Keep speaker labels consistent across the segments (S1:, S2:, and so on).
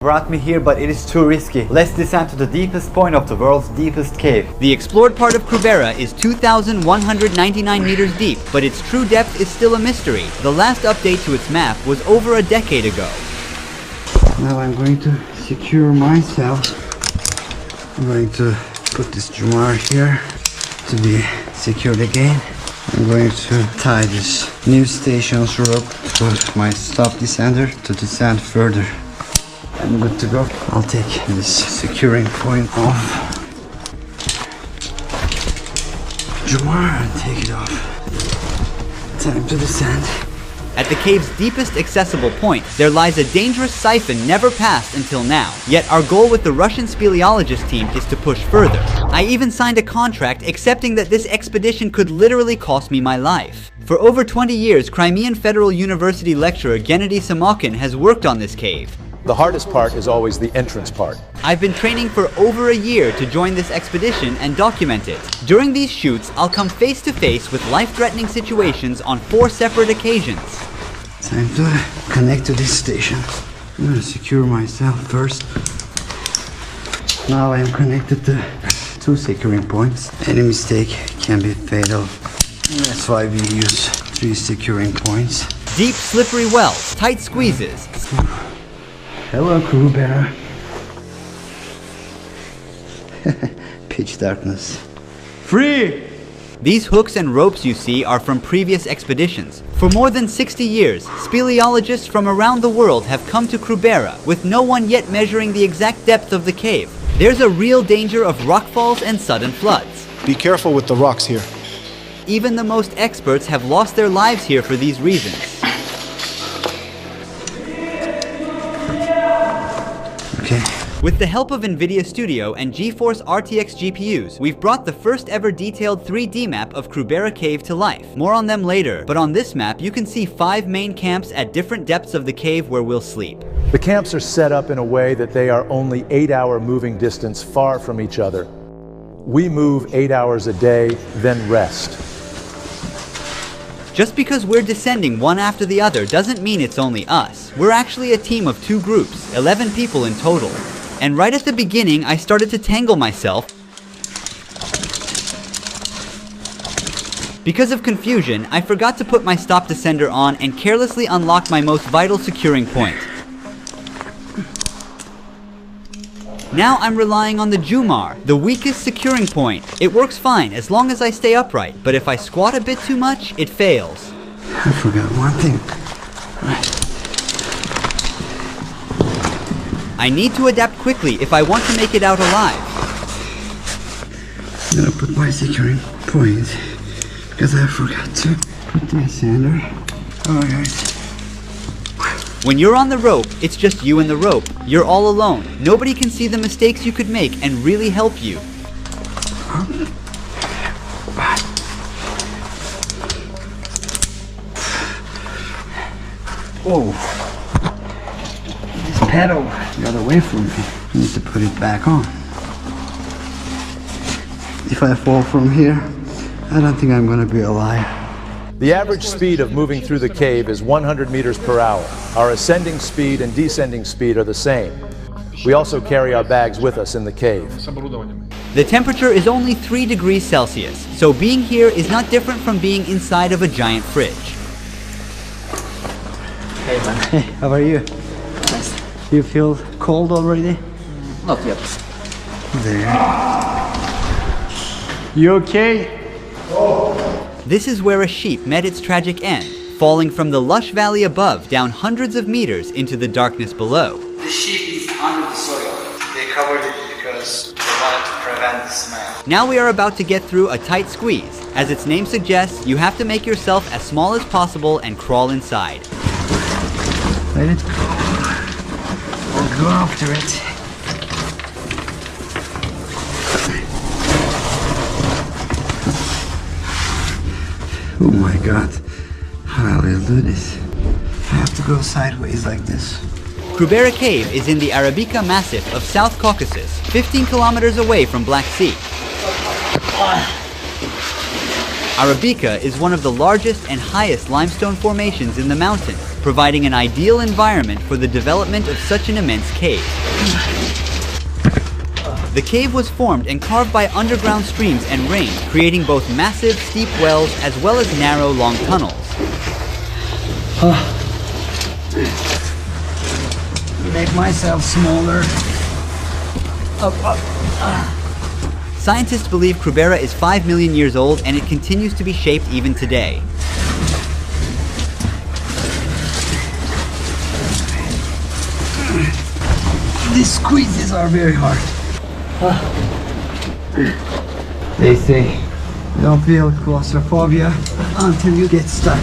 S1: Brought me here, but it is too risky. Let's descend to the deepest point of the world's deepest cave.
S2: The explored part of Krubera is 2,199 meters deep, but its true depth is still a mystery. The last update to its map was over a decade ago.
S3: Now I'm going to secure myself. I'm going to put this Jumar here to be secured again. I'm going to tie this new station's rope to my stop descender to descend further. I'm good to go. I'll take this securing point off. Jumar, and take it off. Time to descend.
S2: At the cave's deepest accessible point, there lies a dangerous siphon never passed until now. Yet our goal with the Russian speleologist team is to push further. I even signed a contract accepting that this expedition could literally cost me my life. For over 20 years, Crimean Federal University lecturer Gennady Samokhin has worked on this cave.
S4: The hardest part is always the entrance part.
S2: I've been training for over a year to join this expedition and document it. During these shoots, I'll come face to face with life-threatening situations on 4 separate occasions.
S3: Time to connect to this station. I'm gonna secure myself first. Now I'm connected to 2 securing points. Any mistake can be fatal. That's why we use 3 securing points.
S2: Deep, slippery wells, tight squeezes.
S3: Hello, Krubera. Pitch darkness.
S1: Free!
S2: These hooks and ropes you see are from previous expeditions. For more than 60 years, speleologists from around the world have come to Krubera, with no one yet measuring the exact depth of the cave. There's a real danger of rockfalls and sudden floods.
S5: Be careful with the rocks here.
S2: Even the most experts have lost their lives here for these reasons.
S3: Okay.
S2: With the help of NVIDIA Studio and GeForce RTX GPUs, we've brought the first ever detailed 3D map of Krubera Cave to life. More on them later, but on this map you can see 5 main camps at different depths of the cave where we'll sleep.
S4: The camps are set up in a way that they are only 8-hour moving distance far from each other. We move 8 hours a day, then rest.
S2: Just because we're descending one after the other doesn't mean it's only us. We're actually a team of 2 groups, 11 people in total. And right at the beginning, I started to tangle myself. Because of confusion, I forgot to put my stop descender on and carelessly unlocked my most vital securing point. Now I'm relying on the Jumar, the weakest securing point. It works fine as long as I stay upright, but if I squat a bit too much, it fails.
S3: I forgot one thing. Right.
S2: I need to adapt quickly if I want to make it out alive.
S3: I'm gonna put my securing point because I forgot to put my sander. Alright.
S2: When you're on the rope, it's just you and the rope. You're all alone. Nobody can see the mistakes you could make and really help you.
S3: Oh, this pedal got away from me. I need to put it back on. If I fall from here, I don't think I'm gonna be alive.
S4: The average speed of moving through the cave is 100 meters per hour. Our ascending speed and descending speed are the same. We also carry our bags with us in the cave.
S2: The temperature is only 3 degrees Celsius, so being here is not different from being inside of a giant fridge.
S3: Hey man. Hey, how are you?
S6: Nice.
S3: You feel cold already?
S6: Not yet.
S3: There. You okay?
S2: This is where a sheep met its tragic end, falling from the lush valley above down hundreds of meters into the darkness below.
S6: The sheep is under the soil. They covered it because they wanted to prevent the smell.
S2: Now we are about to get through a tight squeeze. As its name suggests, you have to make yourself as small as possible and crawl inside.
S3: Let it go. I'll go after it. Oh my god. How will I do this? I have to go sideways like this.
S2: Krubera Cave is in the Arabica Massif of South Caucasus, 15 kilometers away from Black Sea. Arabica is one of the largest and highest limestone formations in the mountains. providing an ideal environment for the development of such an immense cave. The cave was formed and carved by underground streams and rain, creating both massive, steep wells as well as narrow, long tunnels.
S3: Make myself smaller.
S2: Scientists believe Krubera is 5 million years old and it continues to be shaped even today.
S3: These squeezes are very hard. They say don't feel claustrophobia until you get stuck.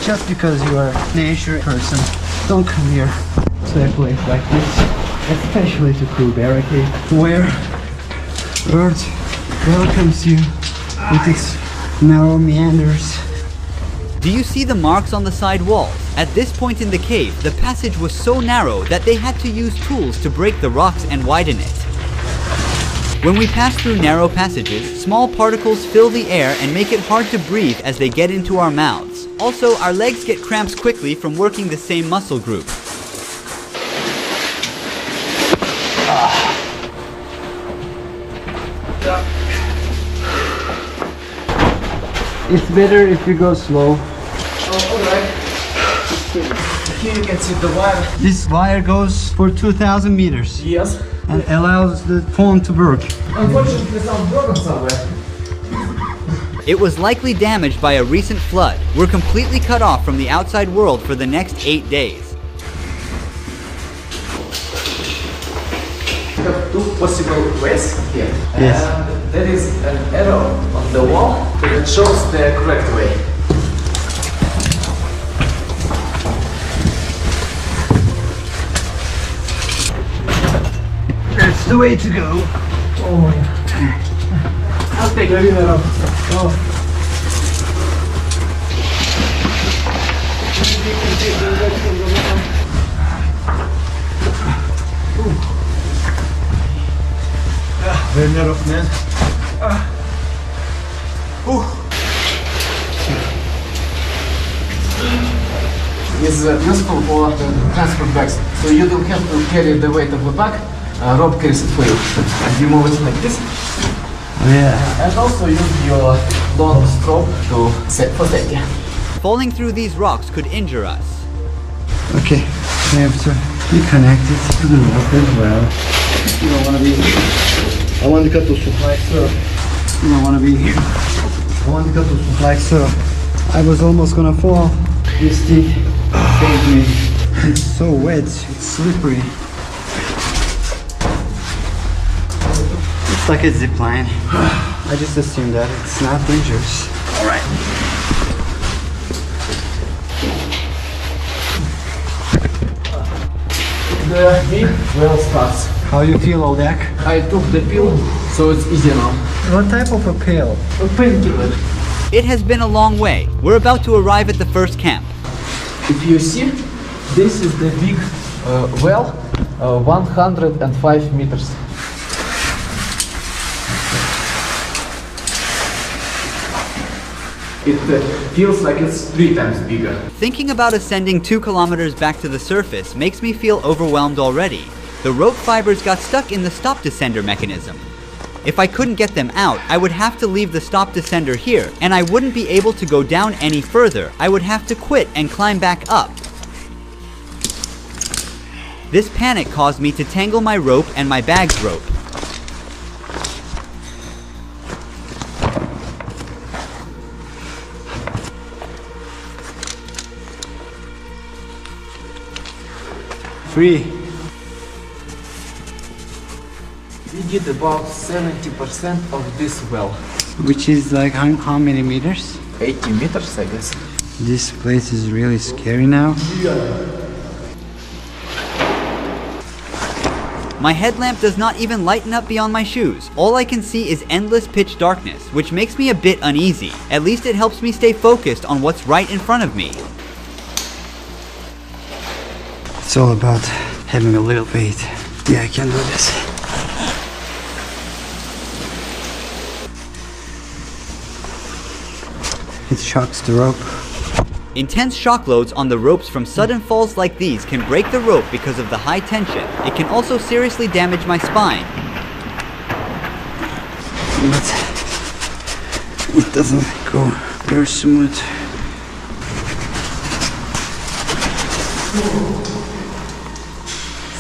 S3: Just because you are a nature person, don't come here to a place like this, especially to Krubera Cave, where Earth welcomes you with its narrow meanders.
S2: Do you see the marks on the side walls? At this point in the cave, the passage was so narrow that they had to use tools to break the rocks and widen it. When we pass through narrow passages, small particles fill the air and make it hard to breathe as they get into our mouths. Also, our legs get cramps quickly from working the same muscle group.
S3: It's better if you go slow.
S6: Alright. Here you can see the wire.
S3: This wire goes for 2,000 meters
S6: Yes.
S3: and allows the phone to work.
S6: Unfortunately, some broken somewhere.
S2: It was likely damaged by a recent flood. We're completely cut off from the outside world for the next 8 days.
S6: We have two possible ways here.
S3: Yes.
S6: And there is an arrow on the wall that shows the correct way.
S3: That's the way to go.
S6: Oh my god. I'll take the arrow. Oh.
S3: Very narrow, man.
S6: Is useful for transport bags, so you don't have to carry the weight of the bag. Rope carries it for you, and you move it like this.
S3: Yeah.
S6: And also use your long stroke to set for safety.
S2: Falling through these rocks could injure us.
S3: Okay, we have to be connected to the rope as well. You don't want to be here. I want to cut to like so. You don't want to be here. I want to cut to like so. I was almost gonna fall. This stick saved me. It's so wet, it's slippery. It's like a zip line. I just assumed that it's not dangerous. Alright.
S6: The big well starts.
S3: How you feel, Oldek?
S6: I took the pill, so it's easier now.
S3: What type of a pill?
S6: A painkiller.
S2: It has been a long way. We're about to arrive at the first camp.
S6: If you see, this is the big well, 105 meters. It feels like it's 3 times bigger.
S2: Thinking about ascending 2 kilometers back to the surface makes me feel overwhelmed already. The rope fibers got stuck in the stop descender mechanism. If I couldn't get them out, I would have to leave the stop descender here, and I wouldn't be able to go down any further. I would have to quit and climb back up. This panic caused me to tangle my rope and my bag's rope.
S3: Free.
S6: We did about 70% of this well.
S3: Which is like how many meters?
S6: 80 meters, I guess.
S3: This place is really scary now.
S2: My headlamp does not even lighten up beyond my shoes. All I can see is endless pitch darkness, which makes me a bit uneasy. At least it helps me stay focused on what's right in front of me.
S3: It's all about having a little faith. Yeah, I can do this. it shocks the rope.
S2: Intense shock loads on the ropes from sudden falls like these can break the rope because of the high tension. It can also seriously damage my spine.
S3: But it doesn't go very smooth.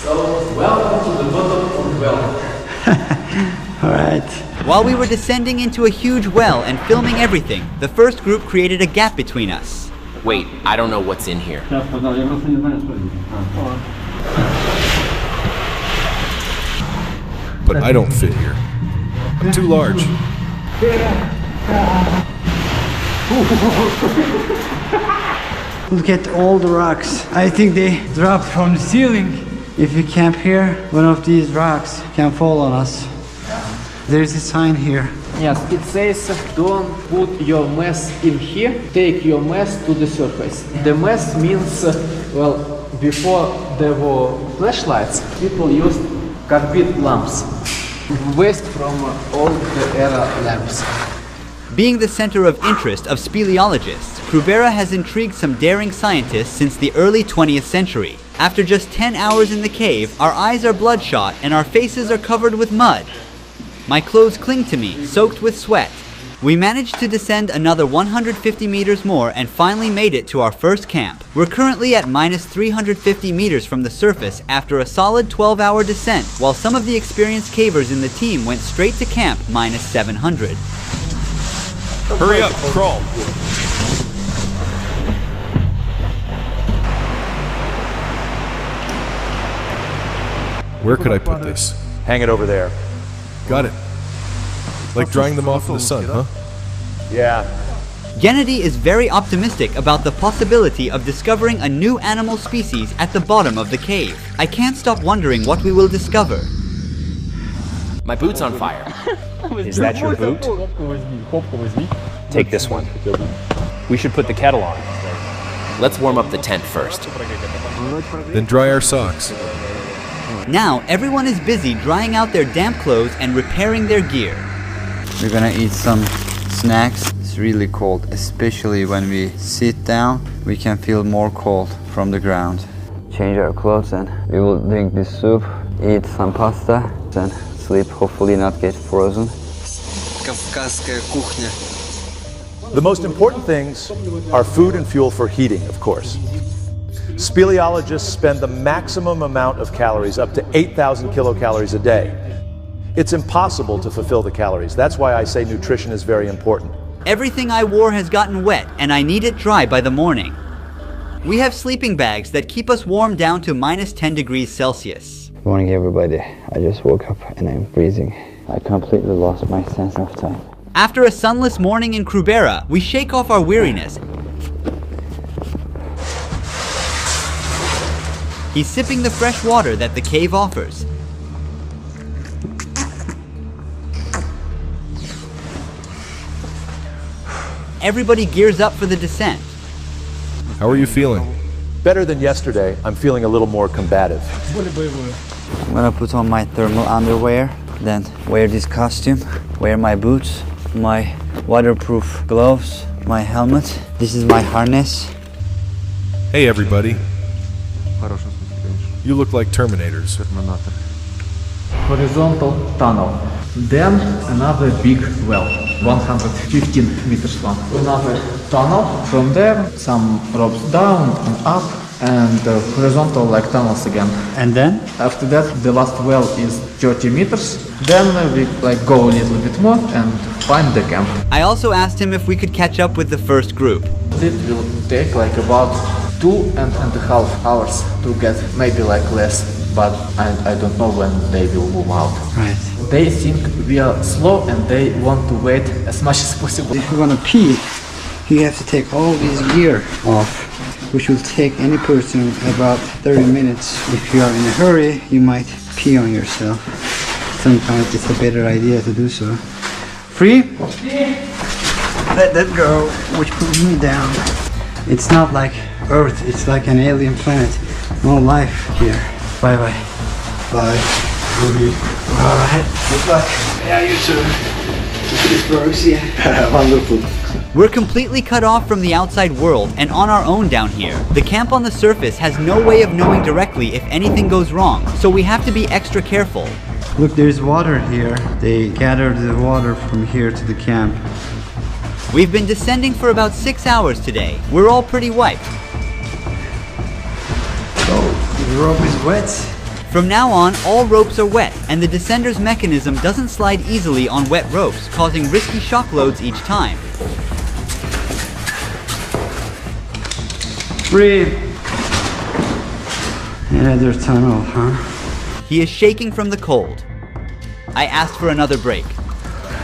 S6: So, welcome to the bottom of the well.
S3: Alright.
S2: While we were descending into a huge well and filming everything, the first group created a gap between us.
S5: Wait, I don't know what's in here.
S7: But I don't fit here. I'm too large.
S3: Look at all the rocks. I think they dropped from the ceiling. If you camp here, one of these rocks can fall on us. There's a sign here.
S6: Yes, it says don't put your mess in here, take your mess to the surface. The mess means, well, before there were flashlights, people used carbide lamps. Waste from old era lamps.
S2: Being the center of interest of speleologists, Krubera has intrigued some daring scientists since the early 20th century. After just 10 hours in the cave, our eyes are bloodshot and our faces are covered with mud. My clothes cling to me, soaked with sweat. We managed to descend another 150 meters more and finally made it to our first camp. We're currently at minus 350 meters from the surface after a solid 12-hour descent, while some of the experienced cavers in the team went straight to camp minus 700.
S7: Hurry up, crawl. Where could I put this?
S4: Hang it over there.
S7: Got it. Like drying them off in the sun, huh?
S4: Yeah.
S2: Gennady is very optimistic about the possibility of discovering a new animal species at the bottom of the cave. I can't stop wondering what we will discover.
S5: My boot's on fire.
S8: Is that your boot? Take this one. We should put the kettle on.
S5: Let's warm up the tent first.
S7: Then dry our socks.
S2: Now, everyone is busy drying out their damp clothes and repairing their gear.
S1: We're gonna eat some snacks. It's really cold, especially when we sit down. We can feel more cold from the ground. Change our clothes and we will drink this soup, eat some pasta, and sleep, hopefully not get frozen.
S3: Кавказская кухня.
S4: The most important things are food and fuel for heating, of course. Speleologists spend the maximum amount of calories, up to 8,000 kilocalories a day. It's impossible to fulfill the calories. That's why I say nutrition is very important.
S2: Everything I wore has gotten wet and I need it dry by the morning. We have sleeping bags that keep us warm down to minus 10 degrees Celsius.
S1: Good morning, everybody. I just woke up and I'm freezing. I completely lost my sense of time.
S2: After a sunless morning in Krubera, we shake off our weariness. He's sipping the fresh water that the cave offers. Everybody gears up for the descent.
S7: How are you feeling?
S4: Better than yesterday. I'm feeling a little more combative.
S1: I'm gonna put on my thermal underwear, then wear this costume, wear my boots, my waterproof gloves, my helmet. This is my harness.
S7: Hey everybody. You look like Terminators.
S6: Horizontal tunnel. Then another big well, 115 meters long. Another tunnel. From there, some ropes down and up, and horizontal like tunnels again.
S3: And then?
S6: After that, the last well is 30 meters. Then we go a little bit more and find the camp.
S2: I also asked him if we could catch up with the first group.
S6: It will take about 2.5 hours to get, maybe less, but I don't know when they will move out.
S3: Right.
S6: They think we are slow and they want to wait as much as possible.
S3: If you want to pee, you have to take all this gear off, which will take any person about 30 minutes. If you are in a hurry, you might pee on yourself. Sometimes it's a better idea to do so. Free? Let that go, which pulls me down. It's not like Earth, it's like an alien planet. No life here. Bye bye. Bye. Alright, good luck. Yeah, you too. This works, yeah. Wonderful.
S2: We're completely cut off from the outside world and on our own down here. The camp on the surface has no way of knowing directly if anything goes wrong, so we have to be extra careful.
S3: Look, there's water here. They gathered the water from here to the camp.
S2: We've been descending for about 6 hours today. We're all pretty wiped.
S3: Oh, the rope is wet.
S2: From now on, all ropes are wet, and the descender's mechanism doesn't slide easily on wet ropes, causing risky shock loads each time.
S3: Breathe. Another tunnel, huh?
S2: He is shaking from the cold. I asked for another break.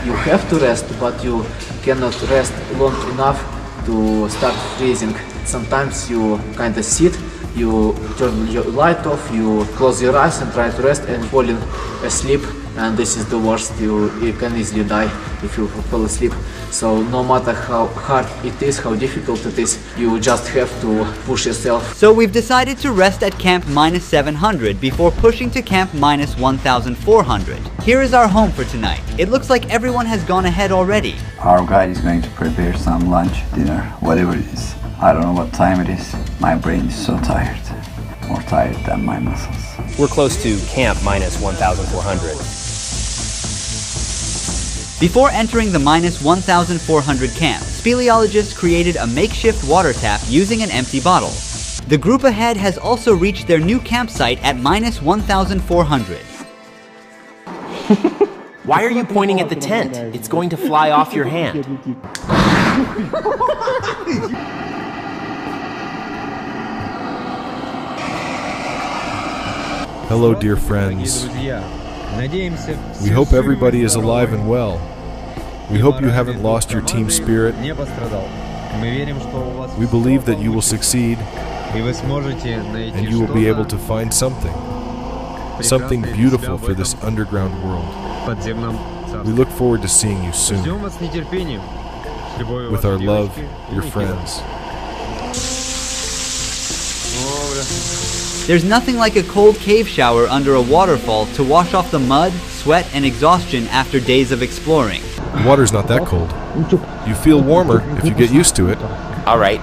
S6: You have to rest, but you cannot rest long enough to start freezing. Sometimes you kind of sit, you turn your light off, you close your eyes and try to rest and falling asleep, and this is the worst. You can easily die if you fall asleep. So no matter how hard it is, how difficult it is, you just have to push yourself.
S2: So we've decided to rest at camp -700 before pushing to camp -1400. Here is our home for tonight. It looks like everyone has gone ahead already.
S1: Our guide is going to prepare some lunch, dinner, whatever it is. I don't know what time it is. My brain is so tired. More tired than my muscles.
S8: We're close to camp -1400.
S2: Before entering the -1400 camp, speleologists created a makeshift water tap using an empty bottle. The group ahead has also reached their new campsite at -1400.
S5: Why are you pointing at the tent? It's going to fly off your hand.
S7: Hello, dear friends. We hope everybody is alive and well. We hope you haven't lost your team spirit. We believe that you will succeed and you will be able to find something beautiful for this underground world. We look forward to seeing you soon. With our love, your friends.
S2: There's nothing like a cold cave shower under a waterfall to wash off the mud, sweat, and exhaustion after days of exploring.
S7: The water's not that cold. You feel warmer if you get used to it.
S5: All right.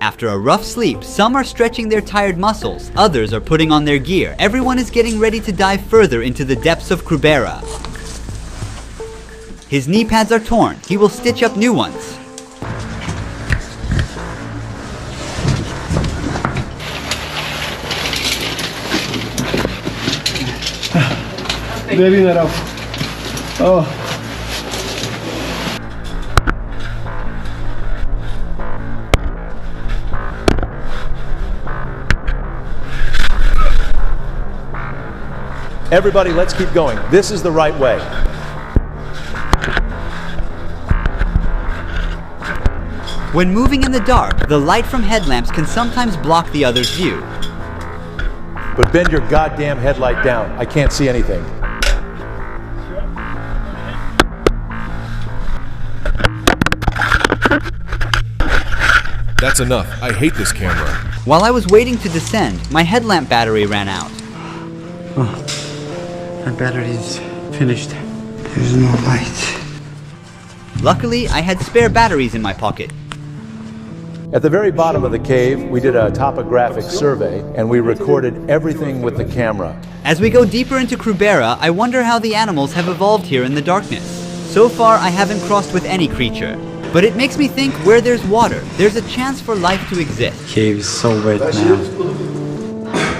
S2: After a rough sleep, some are stretching their tired muscles, others are putting on their gear. Everyone is getting ready to dive further into the depths of Krubera. His knee pads are torn. He will stitch up new ones.
S3: Oh.
S4: Everybody, let's keep going. This is the right way.
S2: When moving in the dark, the light from headlamps can sometimes block the other's view.
S4: But bend your goddamn headlight down. I can't see anything.
S7: That's enough. I hate this camera.
S2: While I was waiting to descend, my headlamp battery ran out.
S3: Oh, my battery is finished. There's no light.
S2: Luckily, I had spare batteries in my pocket.
S4: At the very bottom of the cave, we did a topographic survey and we recorded everything with the camera.
S2: As we go deeper into Krubera, I wonder how the animals have evolved here in the darkness. So far, I haven't crossed with any creature. But it makes me think where there's water, there's a chance for life to exist.
S3: Cave is so wet now.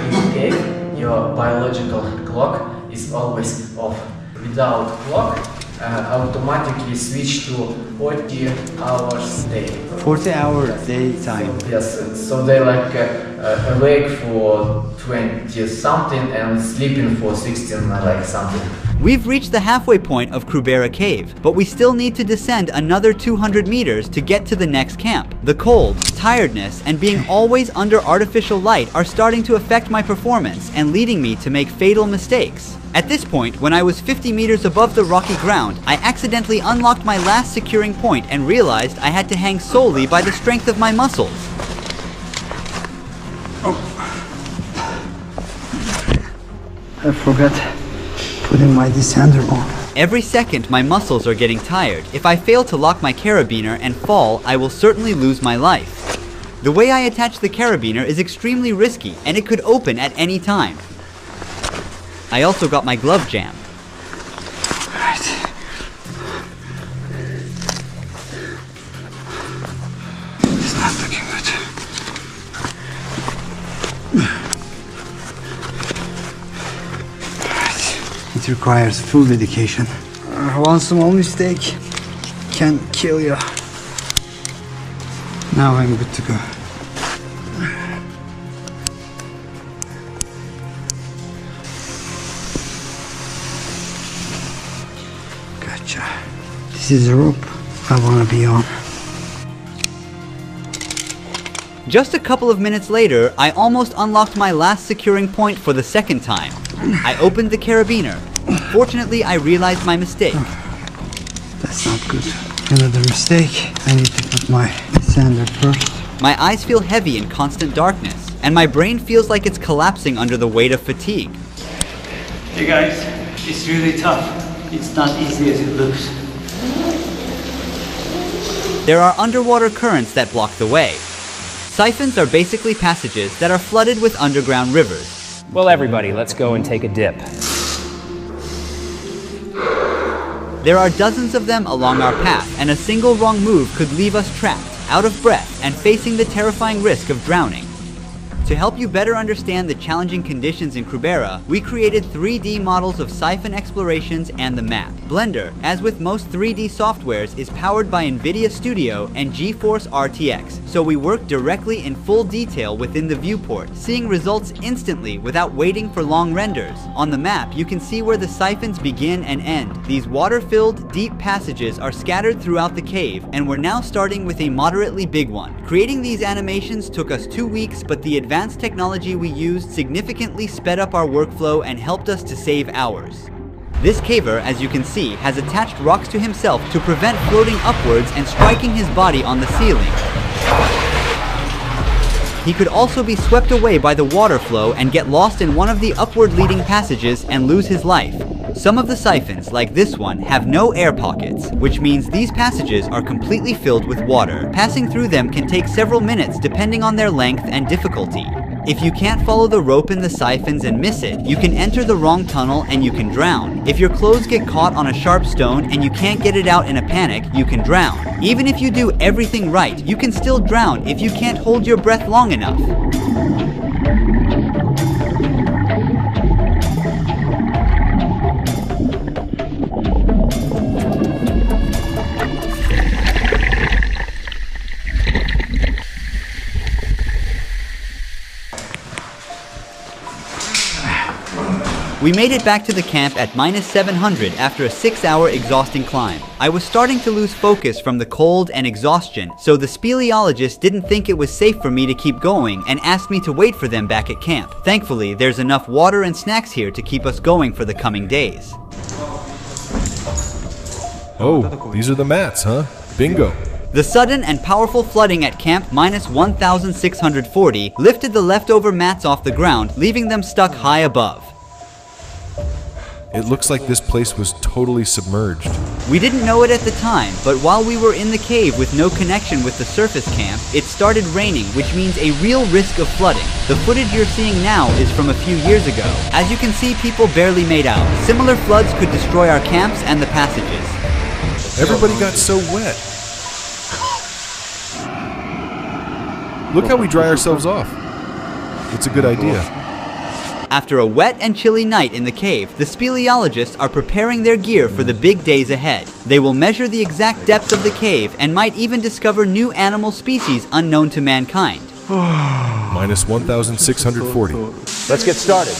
S6: In the cave, your biological clock is always off. Without clock, automatically switch to 40 hours day.
S3: 40 hours daytime.
S6: Yes, so they like awake for 20 something and sleeping for 16 like something.
S2: We've reached the halfway point of Krubera Cave, but we still need to descend another 200 meters to get to the next camp. The cold, tiredness, and being always under artificial light are starting to affect my performance and leading me to make fatal mistakes. At this point, when I was 50 meters above the rocky ground, I accidentally unlocked my last securing point and realized I had to hang solely by the strength of my muscles.
S3: I forgot putting my descender on.
S2: Every second my muscles are getting tired. If I fail to lock my carabiner and fall, I will certainly lose my life. The way I attach the carabiner is extremely risky, and it could open at any time. I also got my glove jammed.
S3: It's not looking good. It requires full dedication. One small mistake can kill you. Now I'm good to go. Gotcha. This is the rope I want to be on.
S2: Just a couple of minutes later, I almost unlocked my last securing point for the second time. I opened the carabiner. Fortunately, I realized my mistake.
S3: That's not good. Another mistake. I need to put my sander first.
S2: My eyes feel heavy in constant darkness, and my brain feels like it's collapsing under the weight of fatigue.
S9: Hey guys, it's really tough. It's not easy as it looks.
S2: There are underwater currents that block the way. Siphons are basically passages that are flooded with underground rivers.
S8: Well, everybody, let's go and take a dip.
S2: There are dozens of them along our path, and a single wrong move could leave us trapped, out of breath, and facing the terrifying risk of drowning. To help you better understand the challenging conditions in Krubera, we created 3D models of siphon explorations and the map. Blender, as with most 3D softwares, is powered by NVIDIA Studio and GeForce RTX, so we work directly in full detail within the viewport, seeing results instantly without waiting for long renders. On the map, you can see where the siphons begin and end. These water-filled, deep passages are scattered throughout the cave, and we're now starting with a moderately big one. Creating these animations took us 2 weeks, but the advanced technology we used significantly sped up our workflow and helped us to save hours. This caver, as you can see, has attached rocks to himself to prevent floating upwards and striking his body on the ceiling. He could also be swept away by the water flow and get lost in one of the upward leading passages and lose his life. Some of the siphons, like this one, have no air pockets, which means these passages are completely filled with water. Passing through them can take several minutes depending on their length and difficulty. If you can't follow the rope in the siphons and miss it, you can enter the wrong tunnel and you can drown. If your clothes get caught on a sharp stone and you can't get it out in a panic, you can drown. Even if you do everything right, you can still drown if you can't hold your breath long enough. We made it back to the camp at -700 after a 6-hour exhausting climb. I was starting to lose focus from the cold and exhaustion, so the speleologist didn't think it was safe for me to keep going and asked me to wait for them back at camp. Thankfully, there's enough water and snacks here to keep us going for the coming days.
S7: Oh, these are the mats, huh? Bingo.
S2: The sudden and powerful flooding at camp -1640 lifted the leftover mats off the ground, leaving them stuck high above.
S7: It looks like this place was totally submerged.
S2: We didn't know it at the time, but while we were in the cave with no connection with the surface camp, it started raining, which means a real risk of flooding. The footage you're seeing now is from a few years ago. As you can see, people barely made out. Similar floods could destroy our camps and the passages.
S7: Everybody got so wet. Look how we dry ourselves off. It's a good idea.
S2: After a wet and chilly night in the cave, the speleologists are preparing their gear for the big days ahead. They will measure the exact depth of the cave and might even discover new animal species unknown to mankind.
S7: -1640.
S4: Let's get started.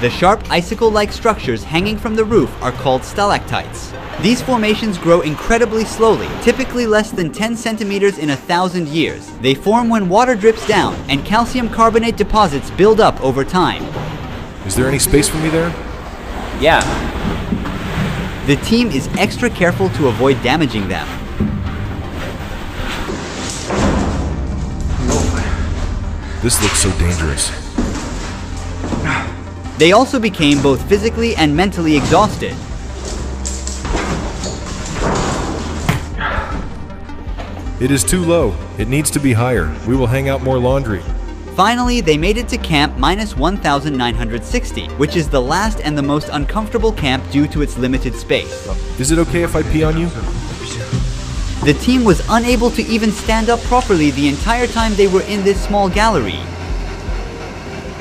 S2: The sharp icicle-like structures hanging from the roof are called stalactites. These formations grow incredibly slowly, typically less than 10 centimeters in 1,000 years. They form when water drips down, and calcium carbonate deposits build up over time.
S7: Is there any space for me there?
S8: Yeah.
S2: The team is extra careful to avoid damaging them.
S7: This looks so dangerous.
S2: They also became both physically and mentally exhausted.
S7: It is too low. It needs to be higher. We will hang out more laundry.
S2: Finally, they made it to camp minus 1,960, which is the last and the most uncomfortable camp due to its limited space.
S7: Is it okay if I pee on you?
S2: The team was unable to even stand up properly the entire time they were in this small gallery.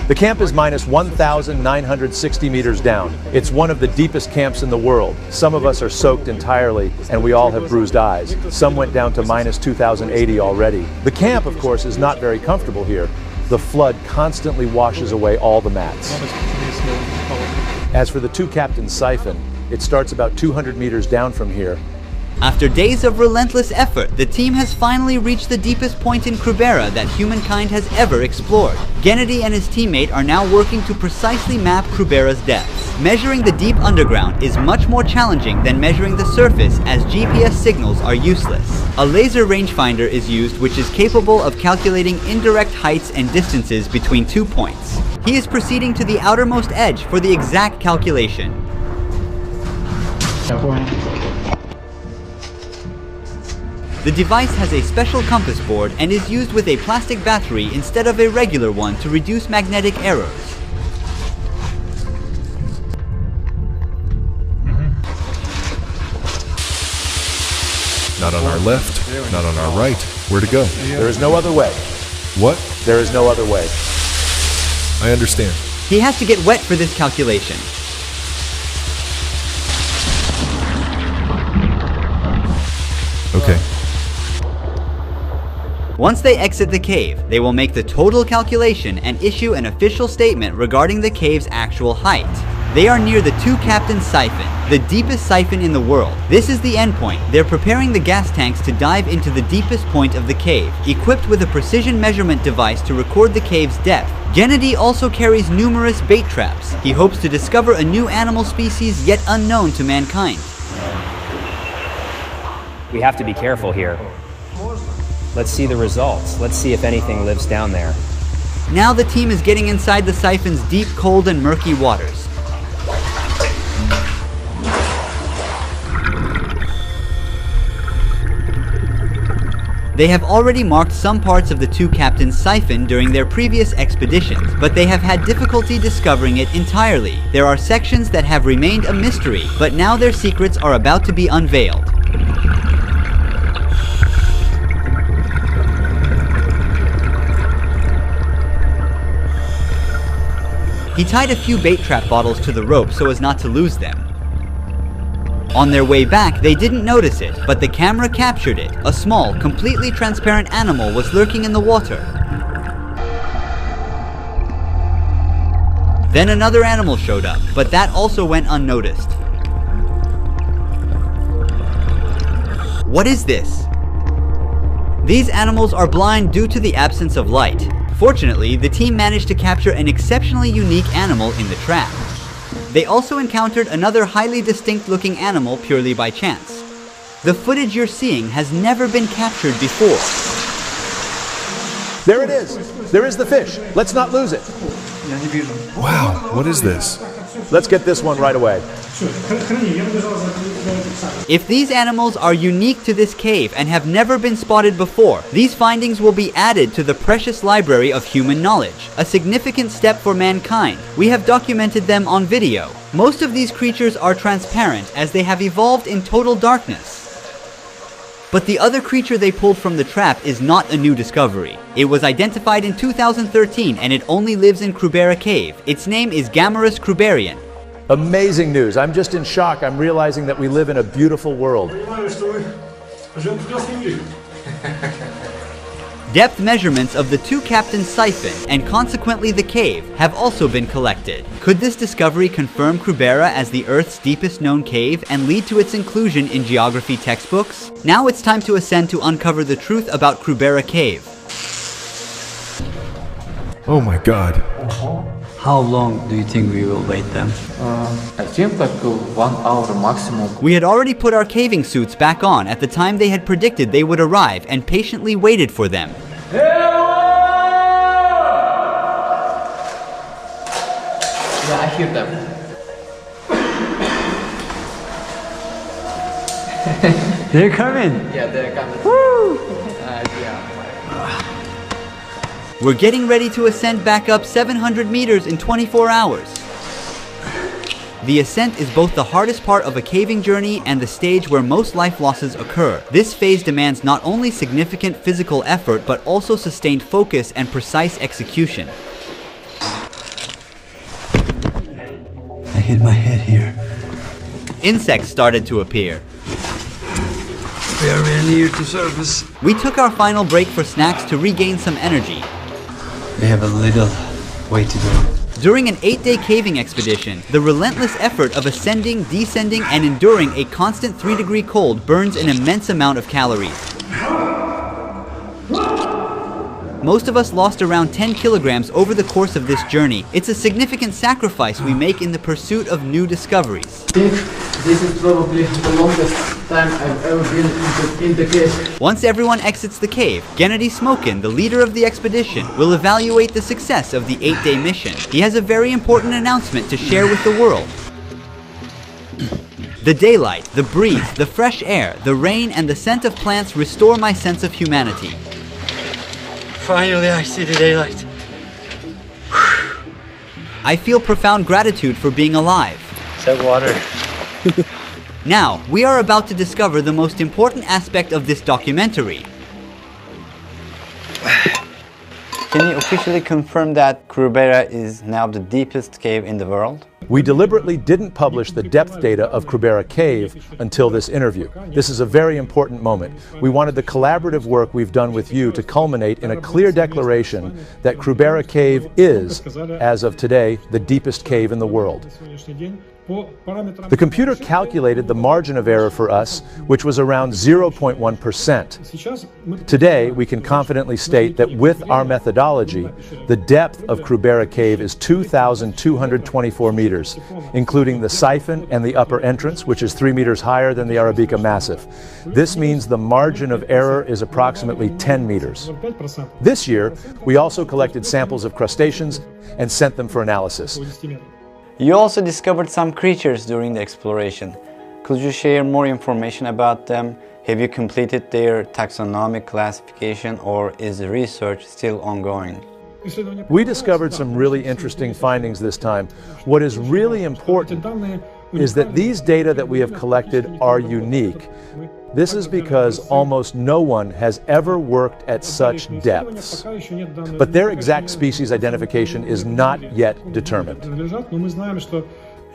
S4: The camp is minus 1,960 meters down. It's one of the deepest camps in the world. Some of us are soaked entirely, and we all have bruised eyes. Some went down to minus 2,080 already. The camp, of course, is not very comfortable here. The flood constantly washes away all the mats. As for the two captains' siphon, it starts about 200 meters down from here.
S2: After days of relentless effort, the team has finally reached the deepest point in Krubera that humankind has ever explored. Gennady and his teammate are now working to precisely map Krubera's depths. Measuring the deep underground is much more challenging than measuring the surface, as GPS signals are useless. A laser rangefinder is used, which is capable of calculating indirect heights and distances between 2 points. He is proceeding to the outermost edge for the exact calculation. The device has a special compass board and is used with a plastic battery instead of a regular one to reduce magnetic errors.
S7: Not on our left, not on our right. Where to go?
S4: There is no other way.
S7: What?
S4: There is no other way.
S7: I understand.
S2: He has to get wet for this calculation.
S7: Okay.
S2: Once they exit the cave, they will make the total calculation and issue an official statement regarding the cave's actual height. They are near the Two Captains Siphon, the deepest siphon in the world. This is the endpoint. They're preparing the gas tanks to dive into the deepest point of the cave, equipped with a precision measurement device to record the cave's depth. Gennady also carries numerous bait traps. He hopes to discover a new animal species yet unknown to mankind.
S8: We have to be careful here. Let's see the results. Let's see if anything lives down there.
S2: Now the team is getting inside the siphon's deep, cold, and murky waters. They have already marked some parts of the Two Captains Siphon during their previous expeditions, but they have had difficulty discovering it entirely. There are sections that have remained a mystery, but now their secrets are about to be unveiled. He tied a few bait trap bottles to the rope so as not to lose them. On their way back, they didn't notice it, but the camera captured it. A small, completely transparent animal was lurking in the water. Then another animal showed up, but that also went unnoticed. What is this? These animals are blind due to the absence of light. Fortunately, the team managed to capture an exceptionally unique animal in the trap. They also encountered another highly distinct-looking animal purely by chance. The footage you're seeing has never been captured before.
S4: There it is. There is the fish. Let's not lose it.
S7: Wow, what is this?
S4: Let's get this one right away.
S2: If these animals are unique to this cave and have never been spotted before, these findings will be added to the precious library of human knowledge, a significant step for mankind. We have documented them on video. Most of these creatures are transparent as they have evolved in total darkness. But the other creature they pulled from the trap is not a new discovery. It was identified in 2013 and it only lives in Krubera Cave. Its name is Gammarus kruberian.
S4: Amazing news. I'm just in shock. I'm realizing that we live in a beautiful world.
S2: Depth measurements of the Two Captains Siphon, and consequently the cave, have also been collected. Could this discovery confirm Krubera as the Earth's deepest known cave and lead to its inclusion in geography textbooks? Now it's time to ascend to uncover the truth about Krubera Cave.
S7: Oh my god.
S1: How long do you think we will wait then?
S6: I think like 1 hour maximum.
S2: We had already put our caving suits back on at the time they had predicted they would arrive and patiently waited for them.
S6: Yeah, I hear them.
S1: They're coming!
S6: Yeah, they're coming.
S1: Woo!
S2: We're getting ready to ascend back up 700 meters in 24 hours. The ascent is both the hardest part of a caving journey and the stage where most life losses occur. This phase demands not only significant physical effort, but also sustained focus and precise execution.
S3: I hit my head here.
S2: Insects started to appear.
S3: We are very near to surface.
S2: We took our final break for snacks to regain some energy.
S3: We have a little way to go.
S2: During an 8-day caving expedition, the relentless effort of ascending, descending, and enduring a constant 3-degree cold burns an immense amount of calories. Most of us lost around 10 kilograms over the course of this journey. It's a significant sacrifice we make in the pursuit of new discoveries.
S6: I think this is probably the longest time I've ever been in the cave.
S2: Once everyone exits the cave, Gennady Smokin, the leader of the expedition, will evaluate the success of the 8-day mission. He has a very important announcement to share with the world. The daylight, the breeze, the fresh air, the rain, and the scent of plants restore my sense of humanity.
S9: Finally, I see the daylight.
S2: I feel profound gratitude for being alive.
S9: It's water.
S2: Now, we are about to discover the most important aspect of this documentary.
S1: Can you officially confirm that Krubera is now the deepest cave in the world?
S4: We deliberately didn't publish the depth data of Krubera Cave until this interview. This is a very important moment. We wanted the collaborative work we've done with you to culminate in a clear declaration that Krubera Cave is, as of today, the deepest cave in the world. The computer calculated the margin of error for us, which was around 0.1%. Today, we can confidently state that with our methodology, the depth of Krubera Cave is 2,224 meters, including the siphon and the upper entrance, which is 3 meters higher than the Arabica Massif. This means the margin of error is approximately 10 meters. This year, we also collected samples of crustaceans and sent them for analysis.
S1: You also discovered some creatures during the exploration. Could you share more information about them? Have you completed their taxonomic classification, or is the research still ongoing?
S4: We discovered some really interesting findings this time. What is really important is that these data that we have collected are unique. This is because almost no one has ever worked at such depths. But their exact species identification is not yet determined.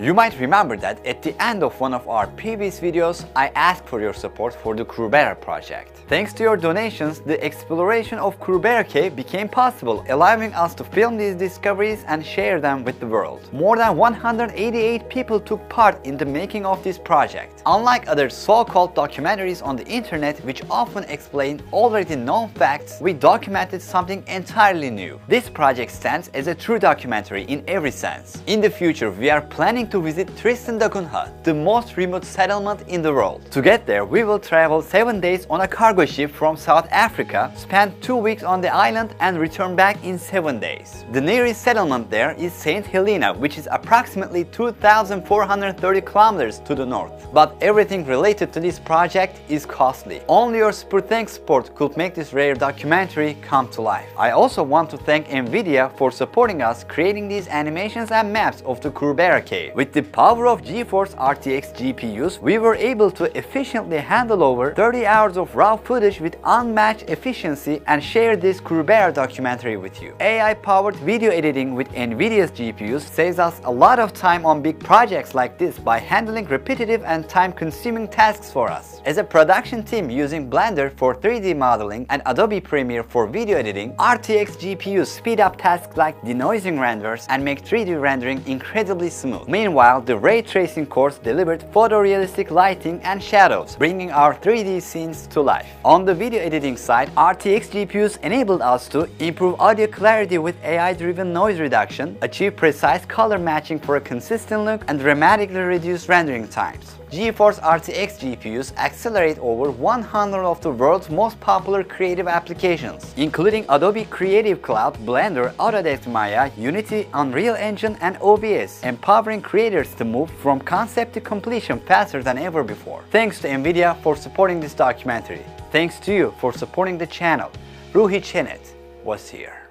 S1: You might remember that at the end of one of our previous videos, I asked for your support for the Krubera project. Thanks to your donations, the exploration of Krubera Cave became possible, allowing us to film these discoveries and share them with the world. More than 188 people took part in the making of this project. Unlike other so-called documentaries on the internet, which often explain already known facts, we documented something entirely new. This project stands as a true documentary in every sense. In the future, we are planning to visit Tristan da Cunha, the most remote settlement in the world. To get there, we will travel 7 days on a cargo ship from South Africa, spend 2 weeks on the island, and return back in 7 days. The nearest settlement there is St. Helena, which is approximately 2,430 kilometers to the north. But everything related to this project is costly. Only your Spurtank support could make this rare documentary come to life. I also want to thank NVIDIA for supporting us creating these animations and maps of the Krubera Cave. With the power of GeForce RTX GPUs, we were able to efficiently handle over 30 hours of raw footage with unmatched efficiency and share this Krubera documentary with you. AI-powered video editing with NVIDIA's GPUs saves us a lot of time on big projects like this by handling repetitive and time-consuming tasks for us. As a production team using Blender for 3D modeling and Adobe Premiere for video editing, RTX GPUs speed up tasks like denoising renders and make 3D rendering incredibly smooth. Meanwhile,
S2: Meanwhile, the ray tracing course delivered photorealistic lighting and shadows, bringing our 3D scenes to life. On the video editing side, RTX GPUs enabled us to improve audio clarity with AI-driven noise reduction, achieve precise color matching for a consistent look, and dramatically reduce rendering times. GeForce RTX GPUs accelerate over 100 of the world's most popular creative applications, including Adobe Creative Cloud, Blender, Autodesk Maya, Unity, Unreal Engine, and OBS, empowering creators to move from concept to completion faster than ever before. Thanks to NVIDIA for supporting this documentary. Thanks to you for supporting the channel. Ruhi Chenet was here.